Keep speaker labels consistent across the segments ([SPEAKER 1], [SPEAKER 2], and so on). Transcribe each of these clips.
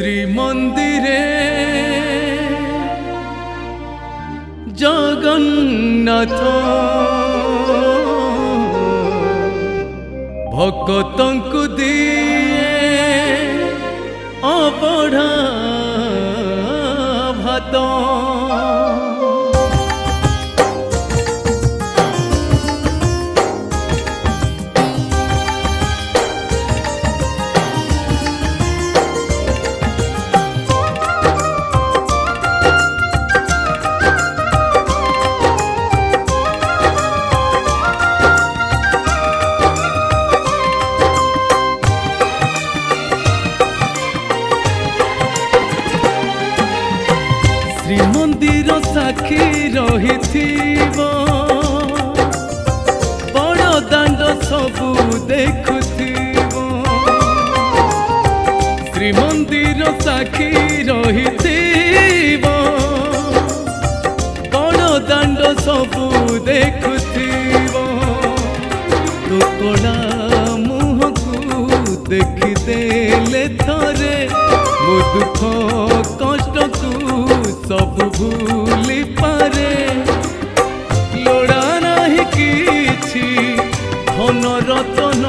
[SPEAKER 1] श्रीमंदिरे जगन्नाथ भक्तंकु दिए अबढ़ा भात श्रीमंदिर साक्षी रही बड़ दांड सबू देखु श्रीमंदिर साक्षी रही बड़ दांड सबू देखु तो कड़ा मुह को देखिदेले थरे मो दुख कष्ट को सब भूली पारे लोड़ा नहीं किछि धन रतन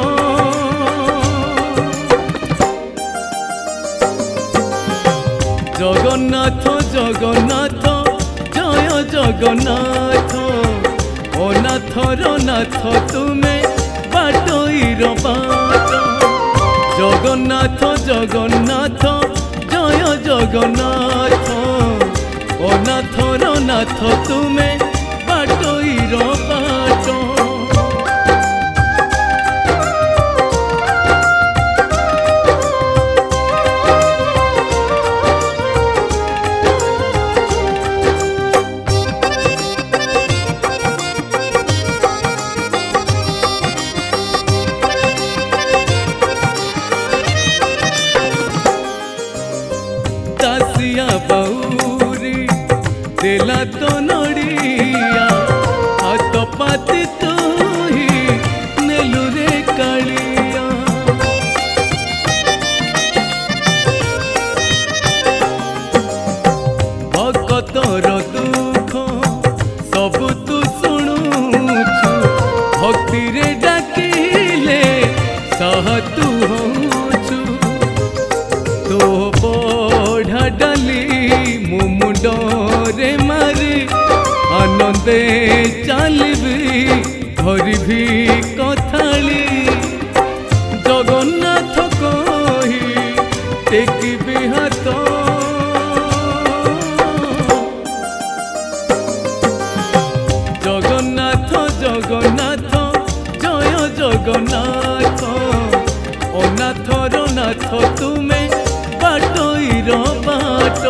[SPEAKER 1] जगन्नाथ जगन्नाथ जय जगन्नाथ अनाथर नाथ तुमे बाटोईर बाट जगन्नाथ जगन्नाथ जय जगन्नाथ अनाथर नाथ तुमे बाटोईर बाट दासिया बौरी देला तो नड़िया हाथ पाती तो ही नेलु रे कालिया भक्तर दुख सब तू शुणुछु भक्ति रे डाकिले सह तू होछु तो बढ़ा डाली मु मुंडरे मारी आनंदे चलबी धरबी कथाली जगन्नाथ कही टेकिबी हाथ जगन्नाथ जगन्नाथ जय जगन्नाथ अनाथर नाथ तुमे बाटोईर बाट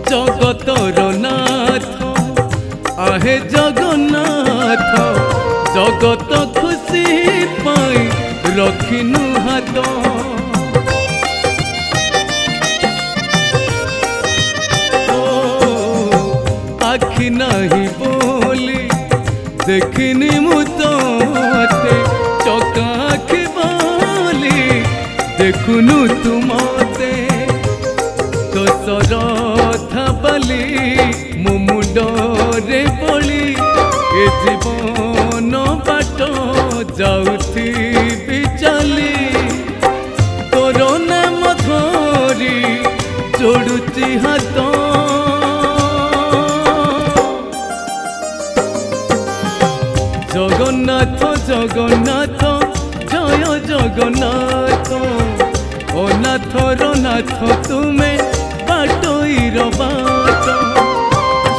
[SPEAKER 1] जगतर नाथ आहे जगन्नाथ जगत खुशी पाई रखिनु हाथ आखि नहीं बोली देखिनी मुते चका आखि बोली देखुनु तुमते तो सरथा बाली मो मुंडरे पड़ी ए जीवन बाट जाउथी चली तोर नाम धरी जोड़ुची हाथ जगन्नाथ जगन्नाथ जय जगन्नाथ अनाथर नाथ तुमे बाटोईर बाट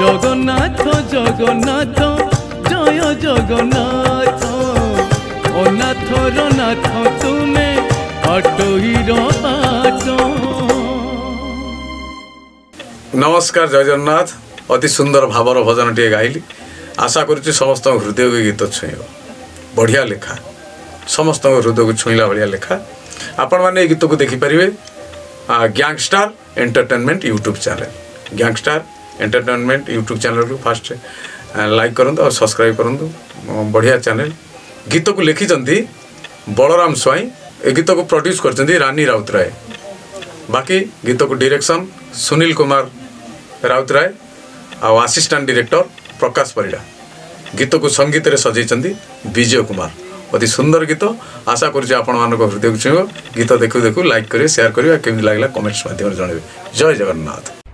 [SPEAKER 1] जगन्नाथ जगन्नाथ जय जगन्नाथ अनाथर नाथ तुमे बाटोईर बाट।
[SPEAKER 2] नमस्कार जय जगन्नाथ। अति सुंदर भावर भजन टे गाइली आशा करुच्ची समस्त हृदय को गीत छुईब बढ़िया लेखा समस्त हृदय को छुईला भाया लेखा आपण मैंने गीत को देखिपारे Gangstar Entertainment YouTube channel Gangstar Entertainment YouTube channel को फास्ट लाइक करूँ और सब्सक्राइब करूँ बढ़िया चैनल गीत को लिखिं बलराम स्वाई ए गीत को प्रोड्यूस कर रानी राउतराय बाकी गीत को डायरेक्शन सुनील कुमार राउतराय आ असिस्टेंट डायरेक्टर प्रकाश परिड़ा गीत को संगीत रे सजई विजय कुमार अति सुंदर गीत आशा करुँचे आपण मान हृदय को छुईब गीत देखु देखु लाइक करेंगे शेयर करेंगे केमी लगला कमेंट्स माध्यम जनइबे जय जगन्नाथ।